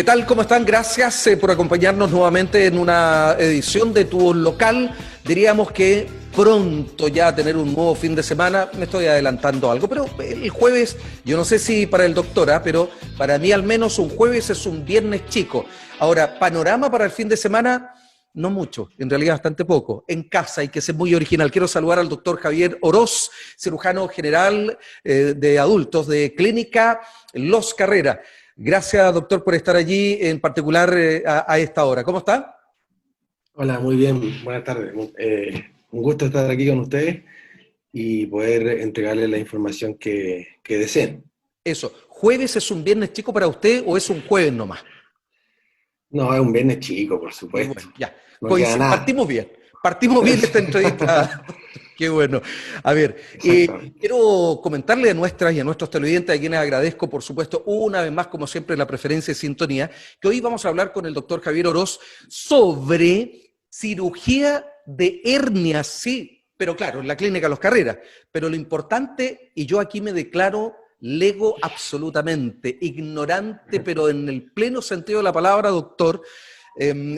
¿Qué tal? ¿Cómo están? Gracias por acompañarnos nuevamente en una edición de Tu Local. Diríamos que pronto ya tener un nuevo fin de semana. Me estoy adelantando algo, pero el jueves, yo no sé si para el doctor, pero para mí al menos un jueves es un viernes chico. Ahora, panorama para el fin de semana, no mucho, en realidad bastante poco. En casa hay que ser muy original. Quiero saludar al doctor Javier Oroz, cirujano general de adultos de Clínica Los Carreras. Gracias, doctor, por estar allí, en particular a esta hora. ¿Cómo está? Hola, muy bien, buenas tardes. Un gusto estar aquí con ustedes y poder entregarles la información que deseen. Eso, ¿jueves es un viernes chico para usted o es un jueves nomás? No, es un viernes chico, por Qué supuesto. bueno, ya. No queda nada. Partimos bien esta entrevista. Qué bueno. A ver, Exactamente. quiero comentarle a nuestras y a nuestros televidentes, a quienes agradezco, por supuesto, una vez más, como siempre, la preferencia y sintonía, que hoy vamos a hablar con el doctor Javier Oroz sobre cirugía de hernias, sí, pero claro, en la clínica Los Carreras. Pero lo importante, y yo aquí me declaro lego absolutamente, ignorante, pero en el pleno sentido de la palabra, doctor,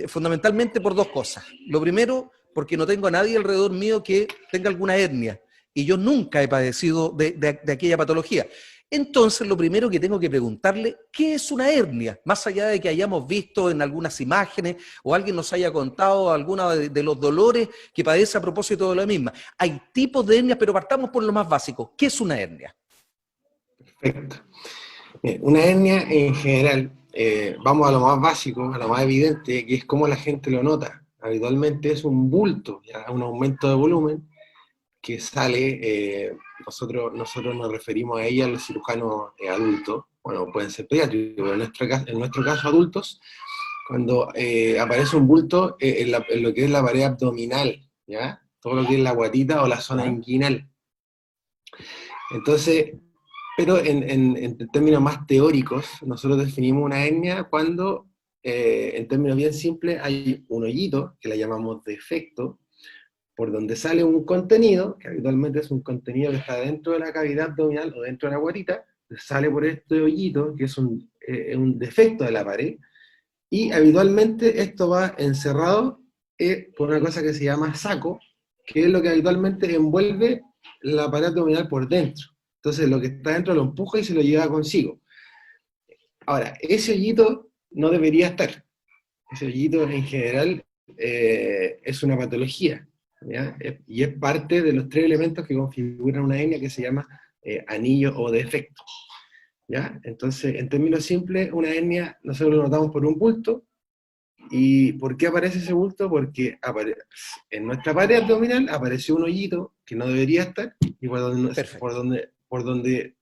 fundamentalmente por dos cosas. Lo primero, porque no tengo a nadie alrededor mío que tenga alguna hernia, y yo nunca he padecido de aquella patología. Entonces, lo primero que tengo que preguntarle, ¿qué es una hernia? Más allá de que hayamos visto en algunas imágenes o alguien nos haya contado alguno de los dolores que padece a propósito de la misma. Hay tipos de hernias, pero partamos por lo más básico. ¿Qué es una hernia? Perfecto. Una hernia en general, vamos a lo más básico, a lo más evidente, que es cómo la gente lo nota. Habitualmente es un bulto, ¿ya? Un aumento de volumen que sale, nosotros nos referimos a ella, los cirujanos adultos, bueno, pueden ser pediátricos, pero en nuestro caso adultos, cuando aparece un bulto en lo que es la pared abdominal, ¿ya? Todo lo que es la guatita o la zona ¿Ya? inguinal. Entonces, pero en términos más teóricos, nosotros definimos una hernia cuando, en términos bien simples, hay un hoyito, que la llamamos defecto, por donde sale un contenido, que habitualmente es un contenido que está dentro de la cavidad abdominal o dentro de la guatita, sale por este hoyito, que es un defecto de la pared, y habitualmente esto va encerrado por una cosa que se llama saco, que es lo que habitualmente envuelve la pared abdominal por dentro. Entonces lo que está dentro lo empuja y se lo lleva consigo. Ahora, ese hoyito no debería estar. Ese hoyito en general es una patología, ¿ya? Y es parte de los tres elementos que configuran una hernia que se llama anillo o defecto, ¿ya? Entonces, en términos simples, una hernia nosotros lo notamos por un bulto. ¿Y por qué aparece ese bulto? Porque en nuestra pared abdominal apareció un hoyito que no debería estar y Perfecto. por donde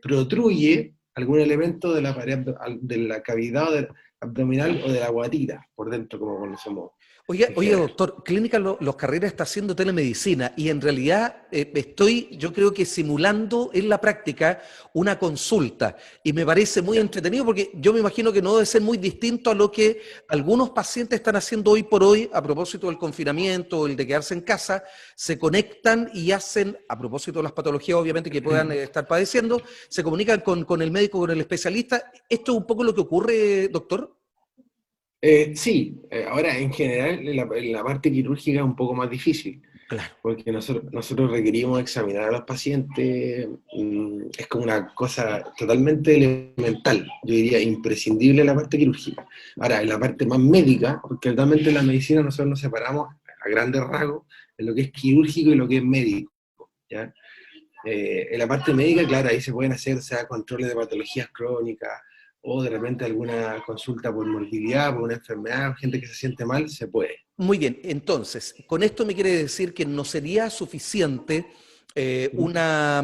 protruye algún elemento de la pared, de la cavidad abdominal o de la guatita, por dentro, como conocemos Oye, en oye, general. doctor, Clínica Los Carreras está haciendo telemedicina y en realidad estoy, yo creo que simulando en la práctica una consulta y me parece muy Ya. entretenido porque yo me imagino que no debe ser muy distinto a lo que algunos pacientes están haciendo hoy por hoy a propósito del confinamiento o el de quedarse en casa, se conectan y hacen, a propósito de las patologías obviamente que puedan estar padeciendo, se comunican con el médico, con el especialista. ¿Esto es un poco lo que ocurre, doctor? Sí, ahora en general en la parte quirúrgica es un poco más difícil, Claro. porque nosotros requerimos examinar a los pacientes, es como una cosa totalmente elemental, yo diría imprescindible en la parte quirúrgica. Ahora, en la parte más médica, porque realmente en la medicina nosotros nos separamos a grandes rasgos en lo que es quirúrgico y lo que es médico, ¿ya? En la parte médica, claro, ahí se pueden hacer, o sea, controles de patologías crónicas, o de repente alguna consulta por morbilidad, por una enfermedad, gente que se siente mal, se puede. Muy bien, entonces, con esto me quiere decir que no sería suficiente una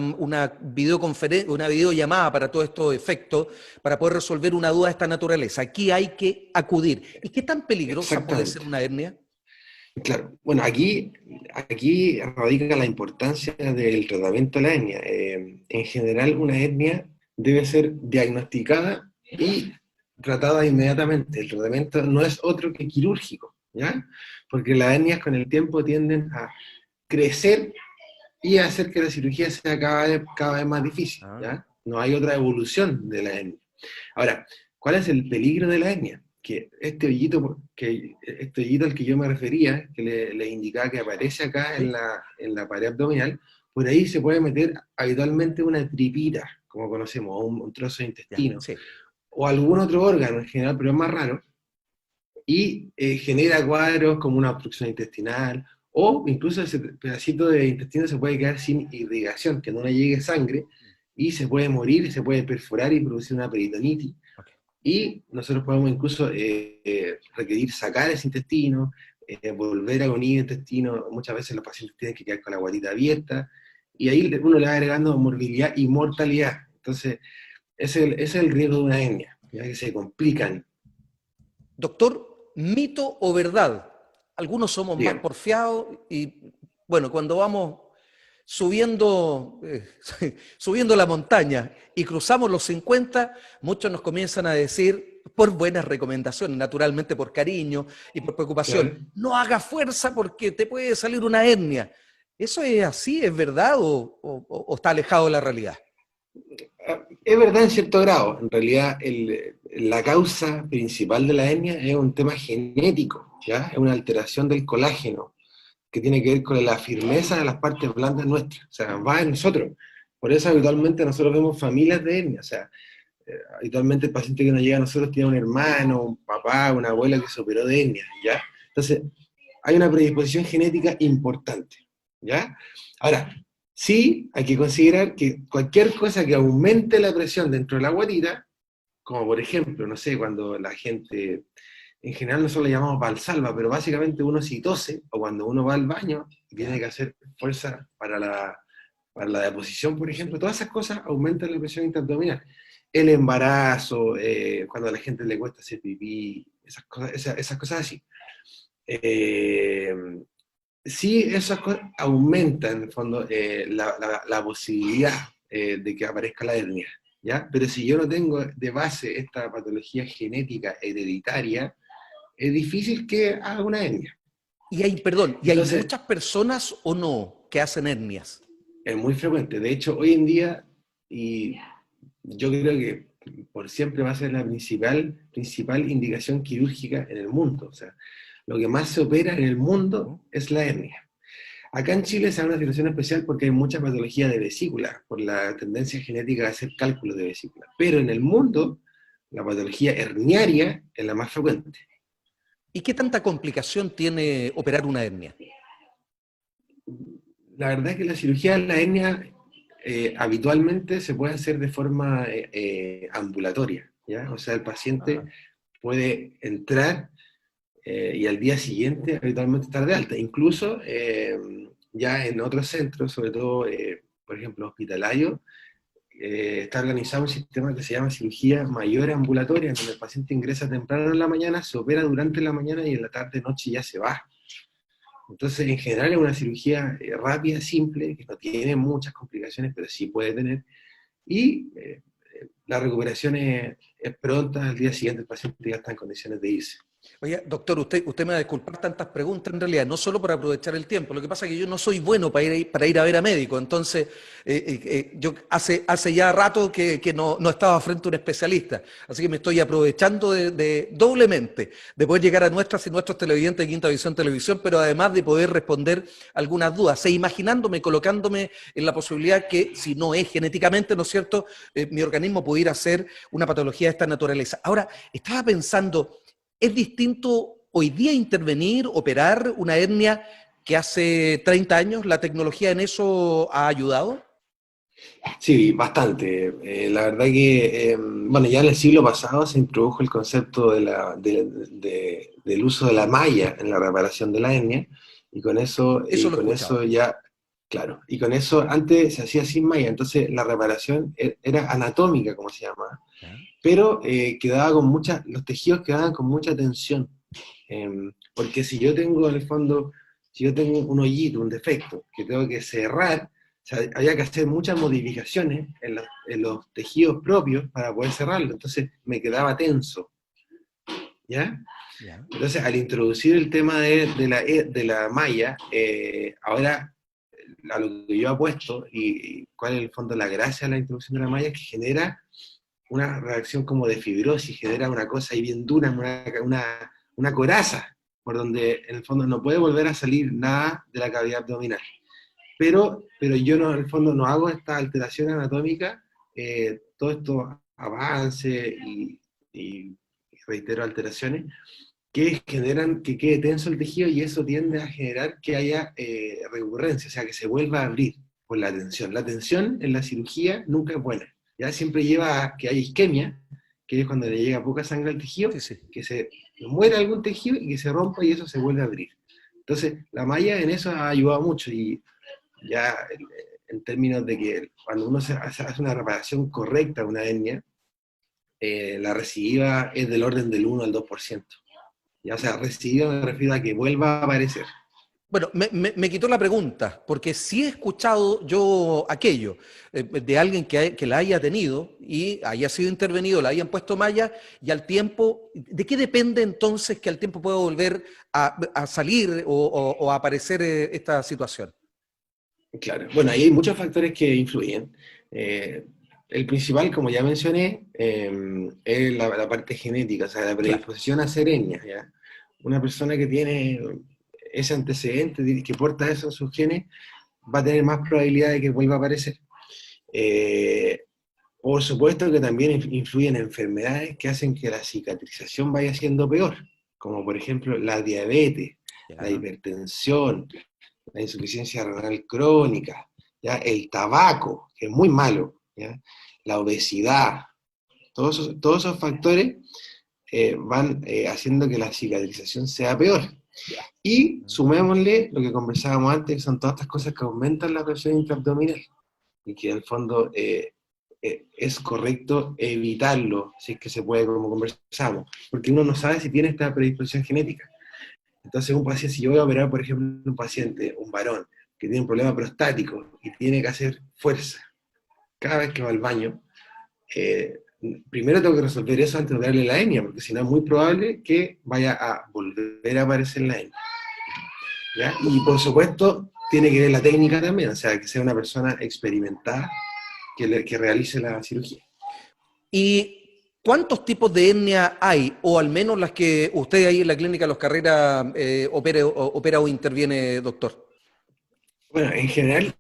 videollamada para todos estos efectos para poder resolver una duda de esta naturaleza. Aquí hay que acudir. ¿Y qué tan peligrosa puede ser Exactamente. una hernia? Claro. Bueno, aquí radica la importancia del tratamiento de la hernia. En general, una hernia debe ser diagnosticada y tratada inmediatamente. El tratamiento no es otro que quirúrgico, ¿ya? Porque las hernias con el tiempo tienden a crecer y hacer que la cirugía sea cada vez más difícil, Ah. ¿ya? No hay otra evolución de la hernia. Ahora, ¿Cuál es el peligro de la hernia? Que este hoyito al que yo me refería, que le indicaba que aparece acá en la pared abdominal, por ahí se puede meter habitualmente una tripita, como conocemos, o un trozo de Ya, intestino, sí. o algún otro órgano en general, pero es más raro, y genera cuadros como una obstrucción intestinal, o incluso ese pedacito de intestino se puede quedar sin irrigación, que no le llegue sangre, y se puede morir, se puede perforar y producir una peritonitis. Ok. Y nosotros podemos incluso requerir sacar ese intestino, volver a unir el intestino. Muchas veces los pacientes tienen que quedar con la guatita abierta, y ahí uno le va agregando morbilidad y mortalidad. Entonces, ese es el riesgo de una hernia, ya que se complican. Doctor, ¿mito o verdad? Algunos somos más Digan, porfiados y, bueno, cuando vamos subiendo, subiendo la montaña y cruzamos los 50, muchos nos comienzan a decir, por buenas recomendaciones, naturalmente por cariño y por preocupación, claro. no haga fuerza porque te puede salir una hernia. ¿Eso es así, es verdad o está alejado de la realidad? Es verdad en cierto grado. En realidad, la causa principal de la hernia es un tema genético, ¿ya? Es una alteración del colágeno, que tiene que ver con la firmeza de las partes blandas nuestras, o sea, va en nosotros. Por eso habitualmente nosotros vemos familias de hernia, o sea, habitualmente el paciente que nos llega a nosotros tiene un hermano, un papá, una abuela que se operó de hernia, ¿ya? Entonces, hay una predisposición genética importante, ¿ya? Ahora, sí hay que considerar que cualquier cosa que aumente la presión dentro de la guatita, como por ejemplo, no sé, cuando la gente, en general nosotros le llamamos valsalva, pero básicamente uno si tose, o cuando uno va al baño y tiene ¿Ya? que hacer fuerza para la deposición, por ejemplo, Sí. todas esas cosas aumentan la presión intraabdominal. El embarazo, cuando a la gente le cuesta hacer pipí, esas cosas así. Eh, sí, esas cosas aumentan, en el fondo, la posibilidad de que aparezca la hernia, ¿ya? Pero si yo no tengo de base esta patología genética hereditaria, es difícil que haga una hernia. Y hay, perdón, ¿y hay Entonces, muchas personas o no que hacen hernias? es muy frecuente. De hecho, hoy en día, y yo creo que por siempre va a ser la principal indicación quirúrgica en el mundo. O sea, lo que más se opera en el mundo ¿No? es la hernia. Acá en Chile se da una situación especial porque hay mucha patología de vesícula, por la tendencia genética a hacer cálculos de vesícula. Pero en el mundo, la patología herniaria es la más frecuente. ¿Y qué tanta complicación tiene operar una hernia? La verdad es que la cirugía de la hernia habitualmente se puede hacer de forma ambulatoria, ¿ya? O sea, el paciente Ajá. puede entrar y al día siguiente habitualmente estar de alta. Incluso ya en otros centros, sobre todo, por ejemplo, hospitalario, está organizado un sistema que se llama cirugía mayor ambulatoria, donde el paciente ingresa temprano en la mañana, se opera durante la mañana y en la tarde, noche ya se va. Entonces, en general es una cirugía rápida, simple, que no tiene muchas complicaciones, pero sí puede tener. Y la recuperación es pronta, al día siguiente el paciente ya está en condiciones de irse. Oye, doctor, usted me va a disculpar tantas preguntas en realidad, no solo por aprovechar el tiempo. Lo que pasa es que yo no soy bueno para ir a ver a médico. Entonces, yo hace ya rato que no estaba frente a un especialista. Así que me estoy aprovechando doblemente de poder llegar a nuestras y nuestros televidentes de Quinta Visión Televisión, pero además de poder responder algunas dudas. E imaginándome, colocándome en la posibilidad que, si no es genéticamente, ¿no es cierto?, mi organismo pudiera ser una patología de esta naturaleza. Ahora, estaba pensando. ¿Es distinto hoy día intervenir, operar una hernia que hace 30 años? ¿La tecnología en eso ha ayudado? Sí, bastante. La verdad que, bueno, ya en el siglo pasado se introdujo el concepto del uso de la malla en la reparación de la hernia, Eso y lo he con eso escuchado. ya, claro, y con eso antes se hacía sin malla, entonces la reparación era anatómica, como se llama, ¿Ya? pero los tejidos quedaban con mucha tensión. Porque si yo tengo en el fondo, si yo tengo un hoyito, un defecto, que tengo que cerrar, o sea, había que hacer muchas modificaciones en los tejidos propios para poder cerrarlo, entonces me quedaba tenso, ¿ya? ¿Ya? Entonces, al introducir el tema de la malla, ahora a lo que yo apuesto y cuál es el fondo la gracia de la introducción de la malla es que genera una reacción como de fibrosis, genera una cosa ahí bien dura, una coraza, por donde en el fondo no puede volver a salir nada de la cavidad abdominal. Pero yo no, en el fondo no hago esta alteración anatómica, todo esto avance y reitero alteraciones, que generan que quede tenso el tejido y eso tiende a generar que haya recurrencia, o sea, que se vuelva a abrir por la tensión. La tensión en la cirugía nunca es buena, ya siempre lleva a que haya isquemia, que es cuando le llega poca sangre al tejido, Sí, sí. que se muera algún tejido y que se rompa y eso se vuelve a abrir. Entonces, la malla en eso ha ayudado mucho y ya en términos de que cuando uno hace una reparación correcta a una hernia, la recidiva es del orden del 1 al 2%. Ya, o sea, recidiva me refiero a que vuelva a aparecer. Bueno, me quitó la pregunta, porque sí he escuchado yo aquello de alguien que la haya tenido y haya sido intervenido, la hayan puesto malla y al tiempo, ¿de qué depende entonces que al tiempo pueda volver a salir o a aparecer esta situación? Claro. Bueno, ahí hay muchos factores que influyen. El principal, como ya mencioné, es la parte genética, o sea, la Claro. predisposición a ser etnia, ¿ya? Una persona que tiene ese antecedente, que porta eso en sus genes, va a tener más probabilidad de que vuelva a aparecer. Eh, por supuesto que también influyen enfermedades que hacen que la cicatrización vaya siendo peor, como por ejemplo la diabetes, la Ya. hipertensión, la insuficiencia renal crónica, ¿ya? El tabaco, que es muy malo, ¿ya? La obesidad, todos esos factores van haciendo que la cicatrización sea peor. Ya. Y sumémosle lo que conversábamos antes, que son todas estas cosas que aumentan la presión intraabdominal y que en el fondo es correcto evitarlo, si es que se puede, como conversamos, porque uno no sabe si tiene esta predisposición genética. Entonces, un paciente, si yo voy a operar, por ejemplo, un paciente, un varón, que tiene un problema prostático y tiene que hacer fuerza cada vez que va al baño, eh, primero tengo que resolver eso antes de darle la hernia, porque si no es muy probable que vaya a volver a aparecer la hernia. ¿Ya? Y por supuesto, tiene que ver la técnica también, o sea, que sea una persona experimentada que realice la cirugía. ¿Y cuántos tipos de hernia hay? O al menos las que usted ahí en la clínica Los Carreras opera o interviene, doctor. Bueno, en general,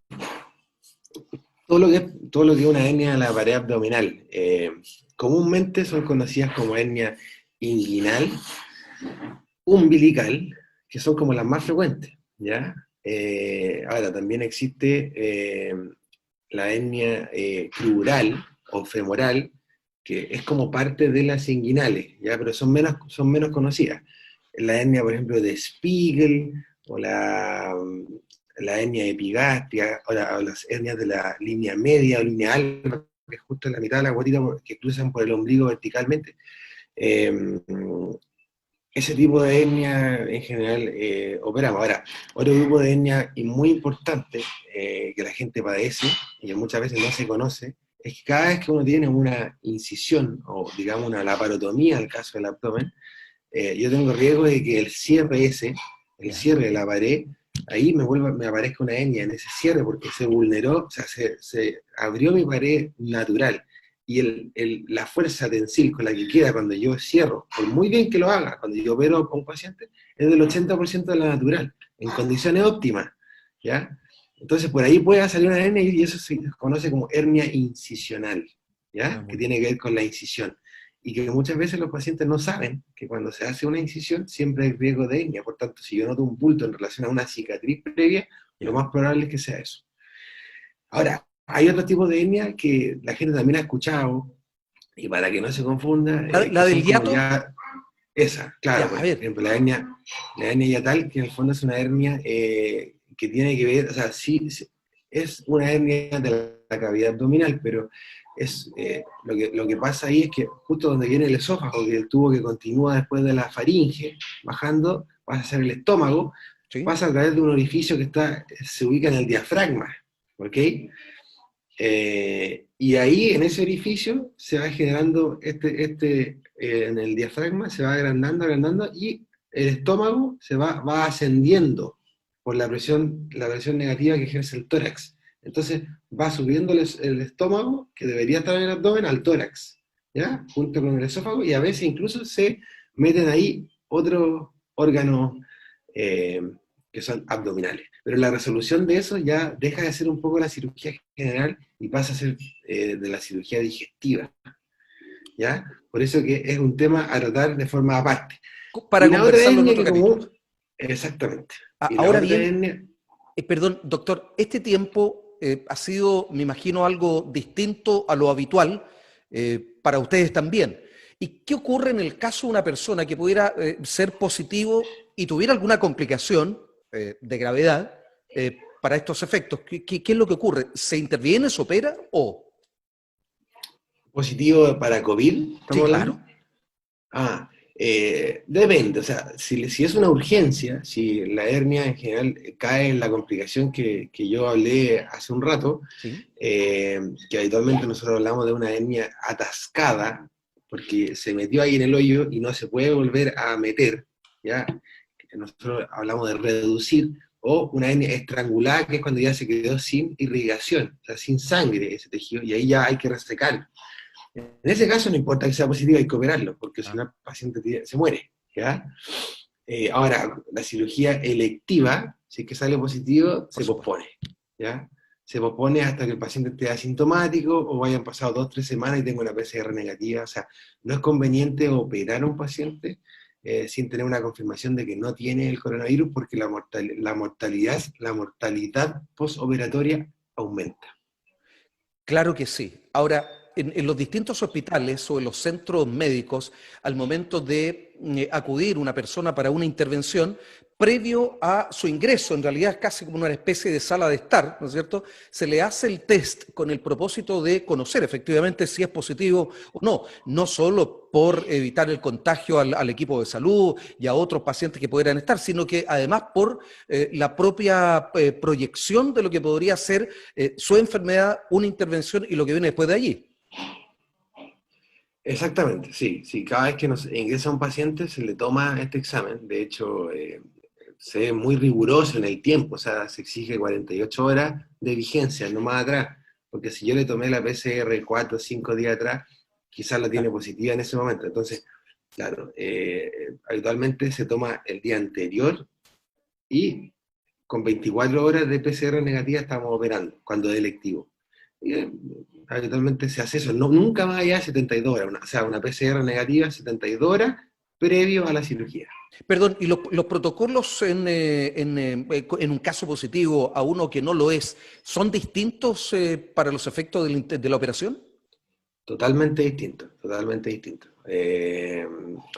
todo lo que es una hernia de la pared abdominal, comúnmente son conocidas como hernia inguinal, umbilical, que son como las más frecuentes, ¿ya? Ahora, también existe la hernia crural o femoral, que es como parte de las inguinales, ¿ya? Pero son menos conocidas. La hernia, por ejemplo, de Spiegel, o la hernia epigastria, o las hernias de la línea media o línea alba, que es justo en la mitad de la guatita, que cruzan por el ombligo verticalmente. Eh, Ese tipo de hernia en general operamos. Ahora, otro grupo de hernia y muy importante que la gente padece y que muchas veces no se conoce, es que cada vez que uno tiene una incisión o digamos una laparotomía, en el caso del abdomen, yo tengo riesgo de que el cierre ese, el Ya. cierre de la pared, ahí me aparezca una hernia en ese cierre porque se vulneró, o sea, se abrió mi pared natural y la fuerza tensil con la que queda cuando yo cierro, por muy bien que lo haga, cuando yo opero a un paciente, es del 80% de la natural, en condiciones óptimas, ¿ya? Entonces por ahí puede salir una hernia y eso se conoce como hernia incisional, Ah, ¿ya? Que muy bien. tiene que ver con la incisión. Y que muchas veces los pacientes no saben que cuando se hace una incisión siempre hay riesgo de hernia. Por tanto, si yo noto un bulto en relación a una cicatriz previa, lo Ya. más probable es que sea eso. Ahora, hay otro tipo de hernia que la gente también ha escuchado, y para que no se confunda, ¿La que del son como hiato? ya esa, claro, Ya, por a ver. ejemplo, la hernia yatal, que en el fondo es una hernia que tiene que ver, o sea, sí, es una hernia de la cavidad abdominal, pero lo que pasa ahí es que justo donde viene el esófago, que el tubo que continúa después de la faringe, bajando, pasa a ser el estómago, Sí. pasa a través de un orificio que se ubica en el diafragma, ¿ok? Y ahí, en ese orificio, se va generando en el diafragma, se va agrandando, agrandando, y el estómago va ascendiendo por la presión negativa que ejerce el tórax. Entonces, va subiendo el estómago, que debería estar en el abdomen, al tórax. ¿ya? Junto con el esófago, y a veces incluso se meten ahí otros órganos eh, que son abdominales. Pero la resolución de eso ya deja de ser un poco la cirugía general y pasa a ser de la cirugía digestiva, ¿ya? Por eso que es un tema a tratar de forma aparte. Para Y la otra conversarlo en etnia otro que capítulo. como... Exactamente. Y la Ahora otra bien, etnia... perdón, doctor, este tiempo ha sido, me imagino, algo distinto a lo habitual para ustedes también. ¿Y qué ocurre en el caso de una persona que pudiera ser positivo y tuviera alguna complicación de gravedad para estos efectos? ¿Qué es lo que ocurre? ¿Se interviene, se opera o...? Positivo para COVID, Sí, ¿estamos claro. hablando? Ah, depende, o sea, si es una urgencia, si la hernia en general cae en la complicación que yo hablé hace un rato, Sí. que habitualmente nosotros hablamos de una hernia atascada, porque se metió ahí en el hoyo y no se puede volver a meter, ¿ya? Nosotros hablamos de reducir, o una hernia estrangulada, que es cuando ya se quedó sin irrigación, o sea, sin sangre ese tejido, y ahí ya hay que resecar. En ese caso no importa que sea positivo, hay que operarlo, porque si Ah, no el paciente se muere, ¿ya? Ahora, la cirugía electiva, si es que sale positivo, por se supuesto. pospone, ¿ya? Se pospone hasta que el paciente esté asintomático o hayan pasado 2 o 3 semanas y tenga una PCR negativa. O sea, no es conveniente operar a un paciente sin tener una confirmación de que no tiene el coronavirus, porque la mortalidad postoperatoria aumenta. Claro que sí. Ahora, en los distintos hospitales o en los centros médicos, al momento de acudir una persona para una intervención, previo a su ingreso, en realidad es casi como una especie de sala de estar, ¿no es cierto? Se le hace el test con el propósito de conocer efectivamente si es positivo o no, no solo por evitar el contagio al equipo de salud y a otros pacientes que pudieran estar, sino que además por la propia proyección de lo que podría ser su enfermedad, una intervención y lo que viene después de allí. Exactamente, sí, sí. Cada vez que nos ingresa un paciente se le toma este examen. De hecho, se es muy riguroso en el tiempo, o sea, se exige 48 horas de vigencia, no más atrás, porque si yo le tomé la PCR 4 o 5 días atrás, quizás la tiene Claro. positiva en ese momento. Entonces, claro, habitualmente se toma el día anterior y con 24 horas de PCR negativa estamos operando, cuando es electivo. Y, habitualmente se hace eso, no, nunca más allá de 72 horas, o sea, una PCR negativa 72 horas previo a la cirugía. Perdón, ¿y los protocolos en un caso positivo a uno que no lo es, son distintos para los efectos de la operación? Totalmente distinto, totalmente distinto.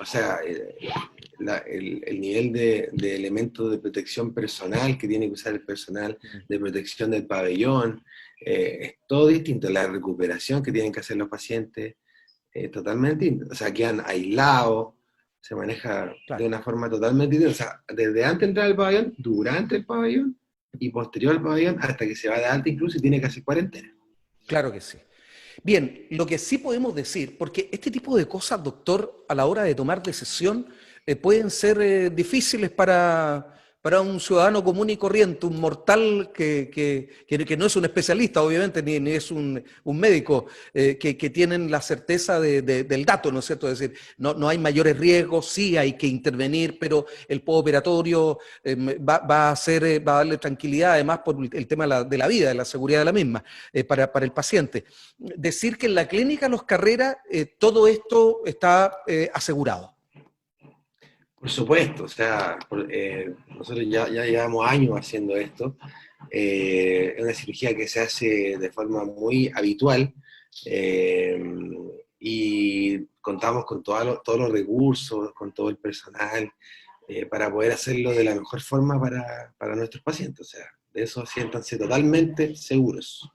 O sea, el nivel de elementos de protección personal que tiene que usar el personal, Mm. de protección del pabellón, es todo distinto. La recuperación que tienen que hacer los pacientes, totalmente distinto. O sea, quedan aislados, se maneja de Claro, una forma totalmente distinta. O sea, desde antes de entrar al pabellón, durante el pabellón y posterior al pabellón, hasta que se va de alta incluso y tiene que hacer cuarentena. claro que sí. Bien, lo que sí podemos decir, porque este tipo de cosas, doctor, a la hora de tomar decisión, pueden ser difíciles para un ciudadano común y corriente, un mortal que no es un especialista, obviamente, ni es un médico, que tienen la certeza del dato, ¿no es cierto? Es decir, no hay mayores riesgos, sí hay que intervenir, pero el postoperatorio va a darle tranquilidad, además, por el tema de la vida, de la seguridad de la misma, para el paciente. Decir que en la clínica Los Carreras todo esto está asegurado. Por supuesto, o sea, nosotros ya llevamos años haciendo esto. Es una cirugía que se hace de forma muy habitual eh, y contamos con todos los recursos, con todo el personal para poder hacerlo de la mejor forma para nuestros pacientes. O sea, de eso siéntanse totalmente seguros.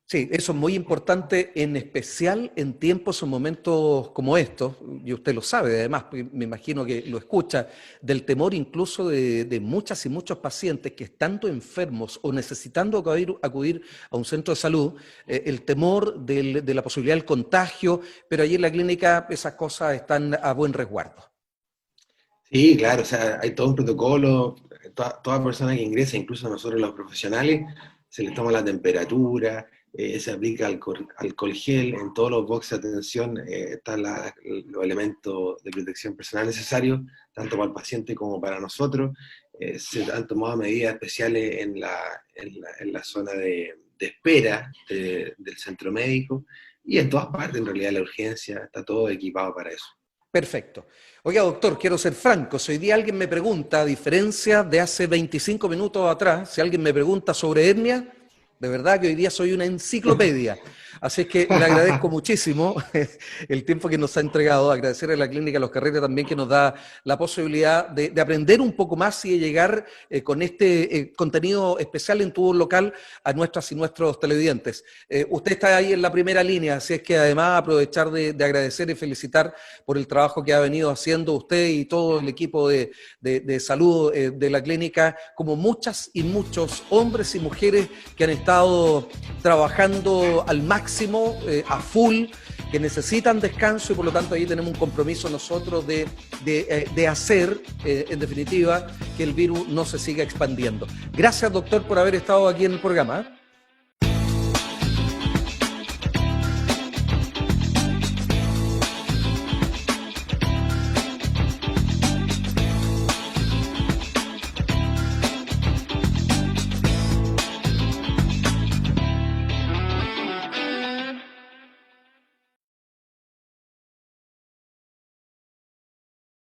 Sí, eso es muy importante, en especial en tiempos o momentos como estos, y usted lo sabe, además, me imagino que lo escucha, del temor incluso de muchas y muchos pacientes que estando enfermos o necesitando acudir a un centro de salud, el temor de la posibilidad del contagio, pero allí en la clínica esas cosas están a buen resguardo. Sí, claro, o sea, hay todo un protocolo, toda persona que ingresa, incluso nosotros los profesionales, se les toma la temperatura, se aplica alcohol gel, en todos los boxes de atención están los elementos de protección personal necesarios, tanto para el paciente como para nosotros. Se han tomado medidas especiales en la zona de espera del centro médico, y en todas partes, en realidad, la urgencia, está todo equipado para eso. Perfecto. Oiga, doctor, quiero ser franco. Si hoy día alguien me pregunta, a diferencia de hace 25 minutos atrás, si alguien me pregunta sobre hernia, de verdad que hoy día soy una enciclopedia. Así es que le agradezco muchísimo el tiempo que nos ha entregado, agradecer a la Clínica Los Carretes también que nos da la posibilidad de aprender un poco más y de llegar con este contenido especial en tu local a nuestras y nuestros televidentes. Usted está ahí en la primera línea, así es que además aprovechar de agradecer y felicitar por el trabajo que ha venido haciendo usted y todo el equipo de salud de la clínica, como muchas y muchos hombres y mujeres que han estado trabajando al máximo, a full, que necesitan descanso, y por lo tanto ahí tenemos un compromiso nosotros de hacer, en definitiva, que el virus no se siga expandiendo. Gracias, doctor, por haber estado aquí en el programa.